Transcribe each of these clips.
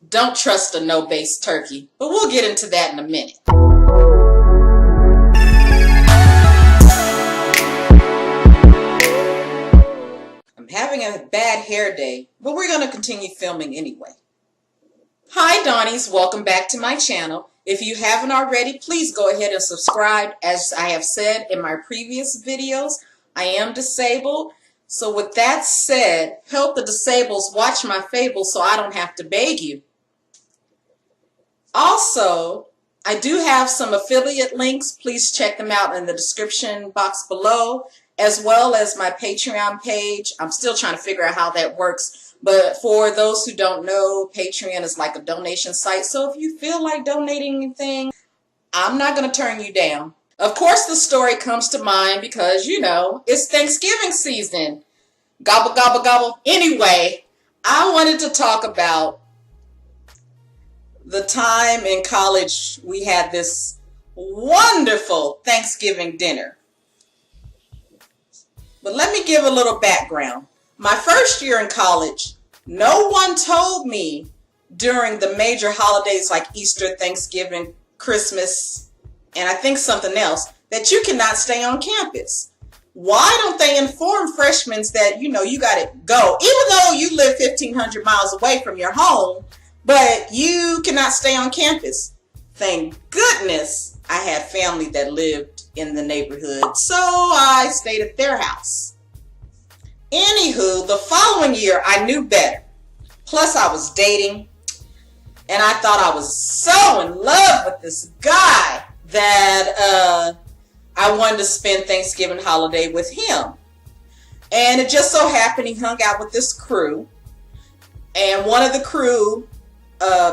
Don't trust a no-base turkey, but we'll get into that in a minute. I'm having a bad hair day, but we're going to continue filming anyway. Hi Dawnies, welcome back to my channel. If you haven't already, please go ahead and subscribe. As I have said in my previous videos, I am disabled. So with that said, help the disabled watch my fables so I don't have to beg you. Also, I do have some affiliate links. Please check them out in the description box below, as well as my Patreon page. I'm still trying to figure out how that works. But for those who don't know, Patreon is like a donation site. So if you feel like donating anything, I'm not going to turn you down. Of course, the story comes to mind because, you know, it's Thanksgiving season. Gobble, gobble, gobble. Anyway, I wanted to talk about the time in college we had this wonderful Thanksgiving dinner. But let me give a little background. My first year in college, no one told me during the major holidays like Easter, Thanksgiving, Christmas, and I think something else, that you cannot stay on campus. Why don't they inform freshmen that, you know, you got to go, even though you live 1,500 miles away from your home, but you cannot stay on campus? Thank goodness I had family that lived in the neighborhood, so I stayed at their house. Anywho, the following year, I knew better. Plus, I was dating, and I thought I was so in love with this guy that I wanted to spend Thanksgiving holiday with him. And it just so happened he hung out with this crew, and one of the crew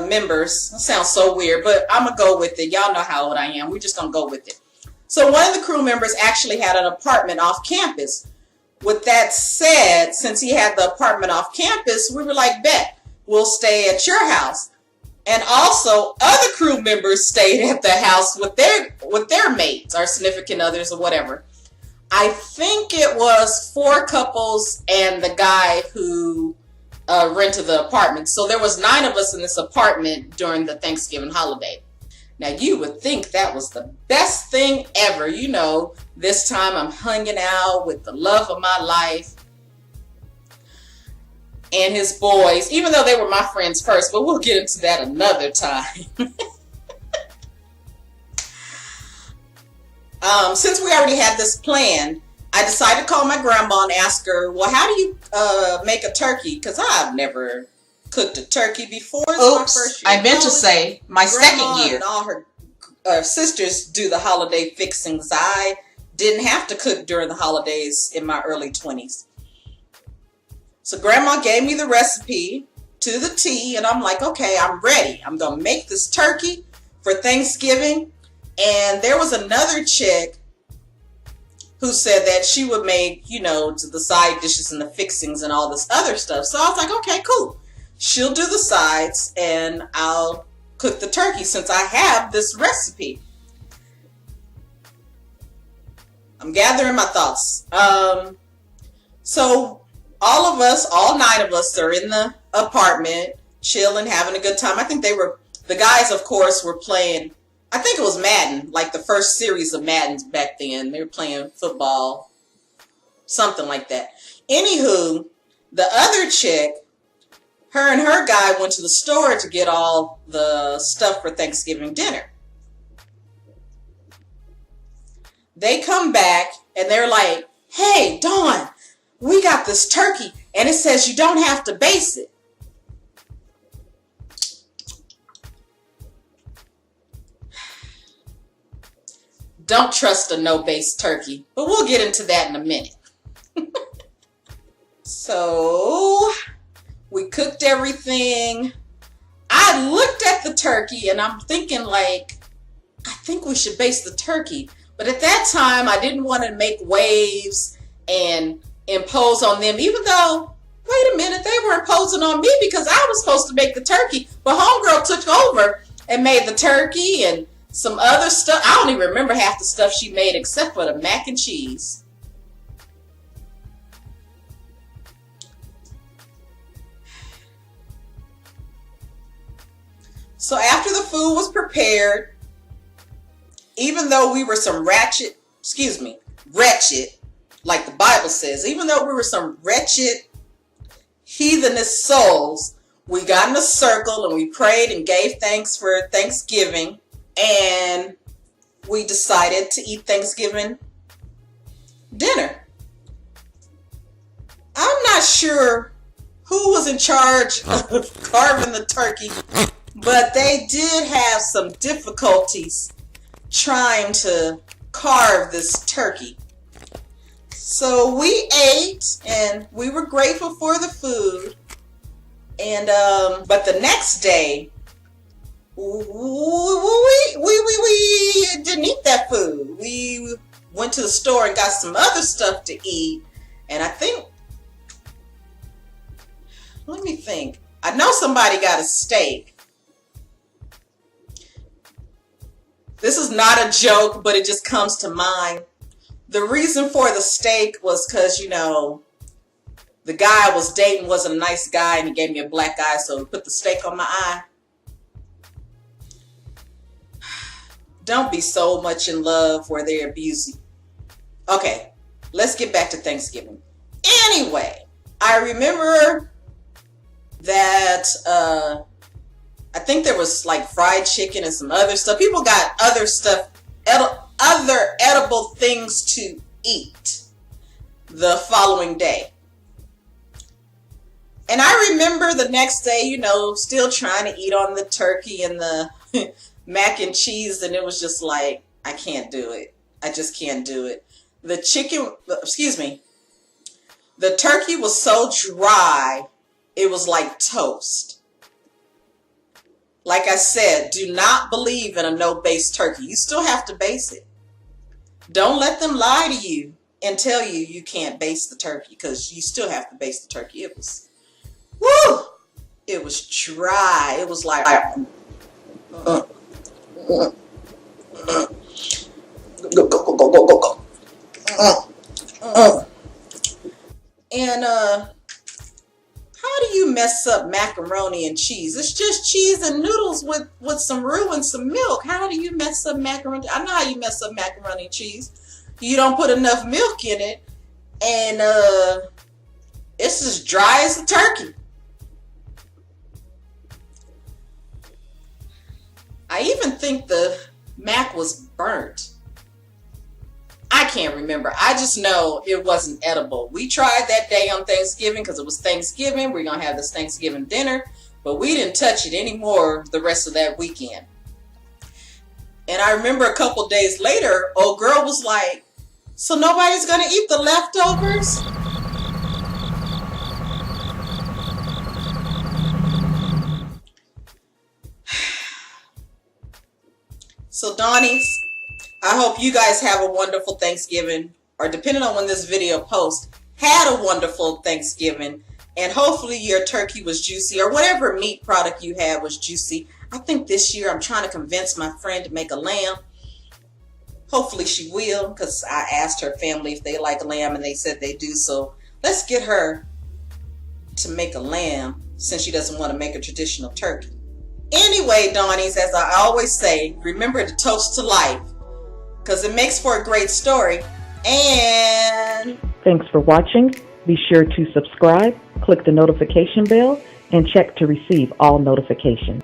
members, it sounds so weird, but I'm going to go with it. Y'all know how old I am. We're just going to go with it. So one of the crew members actually had an apartment off campus. With that said, since he had the apartment off campus, we were like, bet, we'll stay at your house. And also, other crew members stayed at the house with their mates or significant others or whatever. I think it was 4 couples and the guy who rented the apartment. So there was 9 of us in this apartment during the Thanksgiving holiday. Now, you would think that was the best thing ever. You know, this time I'm hanging out with the love of my life and his boys, even though they were my friends first, but we'll get into that another time. Since we already had this planned, I decided to call my grandma and ask her, well, how do you make a turkey? Because I've never cooked a turkey before. Oops, I meant to say my Grandma second year. And all her sisters do the holiday fixings. I didn't have to cook during the holidays in my early 20s. So Grandma gave me the recipe to the T, and I'm like, okay, I'm ready. I'm going to make this turkey for Thanksgiving. And there was another chick who said that she would make, you know, to the side dishes and the fixings and all this other stuff. So I was like, okay, cool. She'll do the sides and I'll cook the turkey since I have this recipe. I'm gathering my thoughts. So all of us, all 9 of us are in the apartment, chilling, having a good time. I think the guys, of course, were playing, I think it was Madden, like the first series of Maddens back then. They were playing football, something like that. Anywho, the other chick, her and her guy went to the store to get all the stuff for Thanksgiving dinner. They come back and they're like, hey, Dawn, we got this turkey and it says you don't have to base it. Don't trust a no-base turkey, but we'll get into that in a minute. So we cooked everything. I looked at the turkey and I'm thinking like, I think we should baste the turkey. But at that time, I didn't want to make waves and impose on them, even though, wait a minute, they were imposing on me because I was supposed to make the turkey. But homegirl took over and made the turkey and some other stuff. I don't even remember half the stuff she made except for the mac and cheese. So after the food was prepared, even though we were some wretched, like the Bible says, even though we were some wretched, heathenish souls, we got in a circle and we prayed and gave thanks for Thanksgiving, and we decided to eat Thanksgiving dinner. I'm not sure who was in charge of carving the turkey, but they did have some difficulties trying to carve this turkey. So we ate and we were grateful for the food. And but the next day we didn't eat that food. We went to the store and got some other stuff to eat. And let me think. I know somebody got a steak. This is not a joke, but it just comes to mind. The reason for the steak was because, the guy I was dating wasn't a nice guy and he gave me a black eye, so he put the steak on my eye. Don't be so much in love where they abuse you. Okay, let's get back to Thanksgiving. Anyway, I remember that I think there was like fried chicken and some other stuff. People got other stuff, other edible things to eat the following day. And I remember the next day, still trying to eat on the turkey and the mac and cheese, and it was just like, I can't do it. I just can't do it. The turkey was so dry, it was like toast. Like I said, do not believe in a no-base turkey. You still have to base it. Don't let them lie to you and tell you you can't base the turkey, because you still have to base the turkey. It was, it was dry. It was like, And how do you mess up macaroni and cheese? It's just cheese and noodles with some roux and some milk. How do you mess up macaroni? I know how you mess up macaroni and cheese. You don't put enough milk in it, and it's as dry as a turkey. I even think the mac was burnt. I can't remember. I just know it wasn't edible. We tried that day on Thanksgiving because it was Thanksgiving. We're going to have this Thanksgiving dinner, but we didn't touch it anymore the rest of that weekend. And I remember a couple days later, old girl was like, so nobody's going to eat the leftovers? So Dawnies, I hope you guys have a wonderful Thanksgiving, or depending on when this video posts, had a wonderful Thanksgiving, and hopefully your turkey was juicy, or whatever meat product you had was juicy. I think this year I'm trying to convince my friend to make a lamb. Hopefully she will, because I asked her family if they like lamb and they said they do. So let's get her to make a lamb since she doesn't want to make a traditional turkey. Anyway, Dawnies, as I always say, remember to toast to life, because it makes for a great story. And thanks for watching. Be sure to subscribe, click the notification bell, and check to receive all notifications.